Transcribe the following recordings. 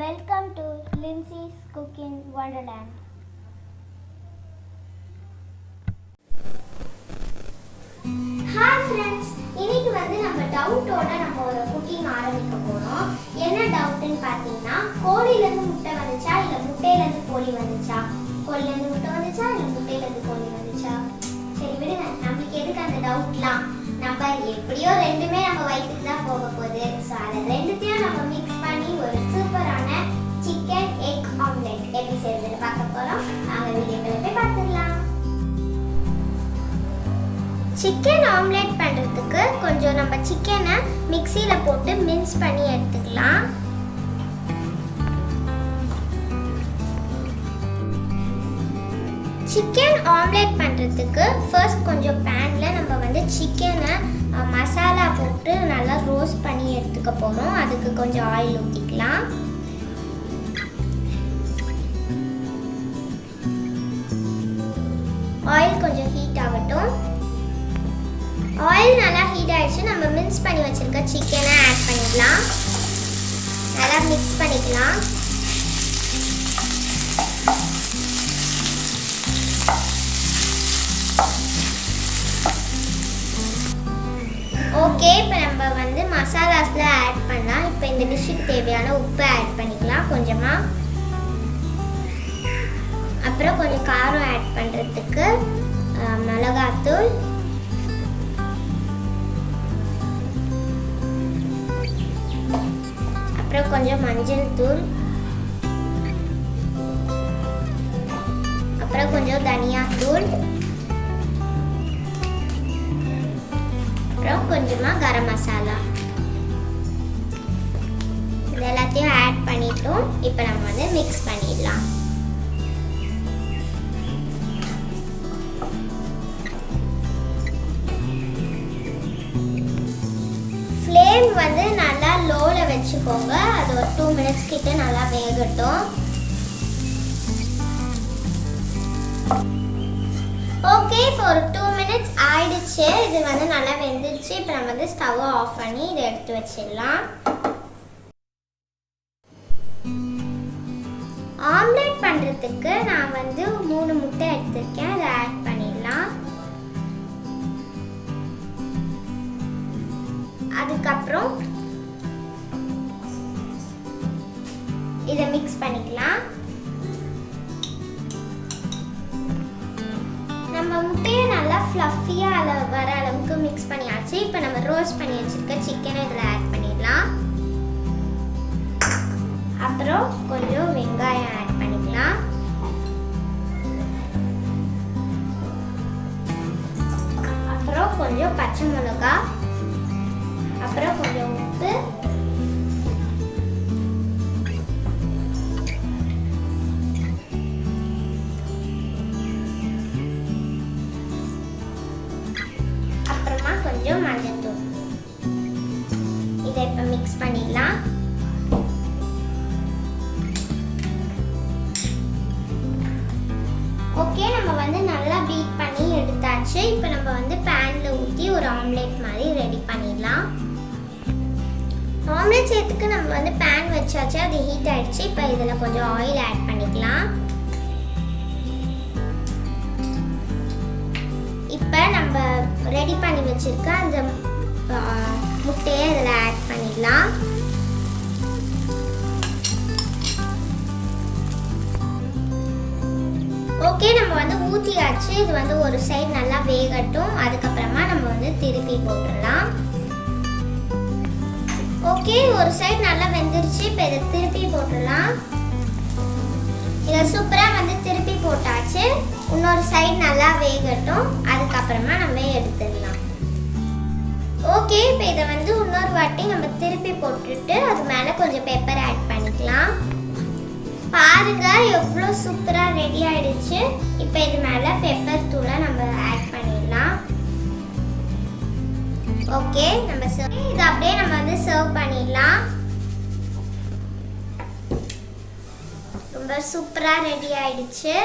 Welcome to Lindsay's Cooking Wonderland. Hi friends, இன்னைக்கு நம்ம டவுட்டோட ஒரு குக்கிங் ஆரம்பிக்க போறோம். என்ன டவுட்னு பாத்தீங்கன்னா, கோழில இருந்து முட்டை வந்துச்சா இல்ல முட்டையில இருந்து கோழி வந்துச்சா? கோழில இருந்து முட்டை வந்துச்சா இல்ல முட்டையில இருந்து கோழி வந்துச்சா? சரி விடுங்க, நமக்கு எதுக்கு அந்த டவுட்லாம்? நம்ம எப்படியோ ரெண்டுமே நம்ம வயிற்றுக்கு தான் போக போகுது. ஸோ அதை ரெண்டுத்தையும் நம்ம மிக்ஸ் பண்ணி ஒரு சூப்பரான சிக்கன் எக் ஆம்லெட் எப்படி செய்யறதுன்னு பார்க்க போறோம். நாங்க வீடியோக்குள்ள போய் பார்த்துடலாம். சிக்கன் ஆம்லெட் பண்றதுக்கு கொஞ்சம் நம்ம சிக்கனை மிக்ஸியில போட்டு மின்ஸ் பண்ணி எடுத்துக்கலாம். சிக்கன் ஆம்லெட் பண்ணுறதுக்கு ஃபர்ஸ்ட் கொஞ்சம் பேனில் நம்ம சிக்கனை மசாலா போட்டு நல்லா ரோஸ்ட் பண்ணி எடுத்துக்க போகிறோம். அதுக்கு கொஞ்சம் ஆயில் ஊற்றிக்கலாம். ஆயில் கொஞ்சம் ஹீட் ஆகட்டும். ஆயில் நல்லா ஹீட் ஆகிடுச்சு. நம்ம மிக்ஸ் பண்ணி வச்சுருக்க சிக்கனை ஆட் பண்ணிக்கலாம். நல்லா மிக்ஸ் பண்ணிக்கலாம். ஓகே, இப்போ நம்ம மசாலாஸ்ல ஆட் பண்ணலாம். இப்போ இந்த டிஷ்ஷுக்கு தேவையான உப்பு ஆட் பண்ணிக்கலாம் கொஞ்சமாக. அப்புறம் கொஞ்சம் காரம் ஆட் பண்ணுறதுக்கு மிளகாத்தூள், அப்புறம் கொஞ்சம் மஞ்சள் தூள், அப்புறம் கொஞ்சம் தனியாத்தூள், அப்புறம் கொஞ்சமாக கரம் மசாலா. இது எல்லாத்தையும் ஆட் பண்ணிட்டோம். இப்போ நம்ம மிக்ஸ் பண்ணிடலாம். ஃப்ளேம் நல்லா லோவில் வச்சுக்கோங்க. அது ஒரு 2 minutes கிட்ட நல்லா வேகட்டும். ஓகே, இப்போ ஒரு 2 minutes ஆயிடுச்சு. இது நல்லா வெந்துருச்சு. இப்போ நம்ம ஸ்டவ் ஆஃப் பண்ணி இதை எடுத்து வச்சிடலாம். ஆம்லெட் பண்ணுறதுக்கு நான் 3 முட்டை எடுத்திருக்கேன். அதை ஆட் பண்ணிடலாம். அதுக்கப்புறம் இதை மிக்ஸ் பண்ணிக்கலாம். நம்ம முட்டையை நல்லா ஃப்ளஃபியாக வர அளவுக்கு மிக்ஸ் பண்ணியாச்சு. இப்போ நம்ம ரோஸ்ட் பண்ணி வச்சுருக்க சிக்கனை இதில் ஆட் பண்ணிடலாம். அப்புறம் கொஞ்சம் வெங்காயம் ஆட் பண்ணிக்கலாம். அப்புறம் கொஞ்சம் பச்சை மிளகா, அப்புறம் கொஞ்சம் உப்பு, அப்புறமா கொஞ்சம் மஞ்சள்தூள். இதை இப்போ மிக்ஸ் பண்ணிடலாம். ஓகே, நம்ம நல்லா பீட் பண்ணி எடுத்தாச்சு. இப்போ நம்ம பேனில் ஊற்றி ஒரு ஆம்லெட் மாதிரி ரெடி பண்ணிடலாம். ஆம்லெட் செய்யறதுக்கு நம்ம பேன் வச்சாச்சு. அது ஹீட் ஆயிடுச்சு. இப்போ இதில் கொஞ்சம் ஆயில் ஆட் பண்ணிக்கலாம். இப்போ நம்ம ரெடி பண்ணி வச்சிருக்க அந்த முட்டையை இதில் ஆட் பண்ணிடலாம். ஓகே, நம்ம ஊற்றியாச்சு. இது ஒரு சைடு நல்லா வேகட்டும். அதுக்கப்புறமா நம்ம திருப்பி போட்டுடலாம். ஓகே, ஒரு சைடு நல்லா வெந்துருச்சு. இப்போ இதை திருப்பி போட்டுடலாம். இதை சூப்பராக திருப்பி போட்டாச்சு. இன்னொரு சைடு நல்லா வேகட்டும். அதுக்கப்புறமா நம்ம எடுத்துடலாம். ஓகே, இப்போ இதை இன்னொரு வாட்டி நம்ம திருப்பி போட்டுட்டு அது மேலே கொஞ்சம் பெப்பர் ஆட் பண்ணிக்கலாம். பாருங்க எவ்வளோ சூப்பராக ரெடி ஆயிடுச்சு. இப்போ இது மேலே பெப்பர் தூளை நம்ம ஆட் பண்ணிடலாம். ஓகே, நம்ம இது அப்படியே நம்ம சர்வ் பண்ணிடலாம். ரொம்ப சூப்பரா ரெடி ஆயிடுச்சு.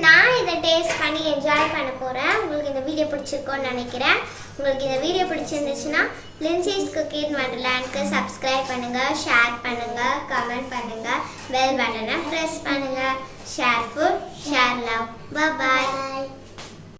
நான் இதை டேஸ்ட் பண்ணி என்ஜாய் பண்ண போகிறேன். உங்களுக்கு இந்த வீடியோ பிடிச்சிருக்கோன்னு நினைக்கிறேன். உங்களுக்கு இந்த வீடியோ பிடிச்சிருந்துச்சுன்னா லின்சீஸ் குக்கிங் வண்டர்லேண்ட்க்கு சப்ஸ்கிரைப் பண்ணுங்கள், ஷேர் பண்ணுங்கள், கமெண்ட் பண்ணுங்கள், பெல் பட்டனை ப்ரெஸ் பண்ணுங்கள். Share food, share love. பாய்.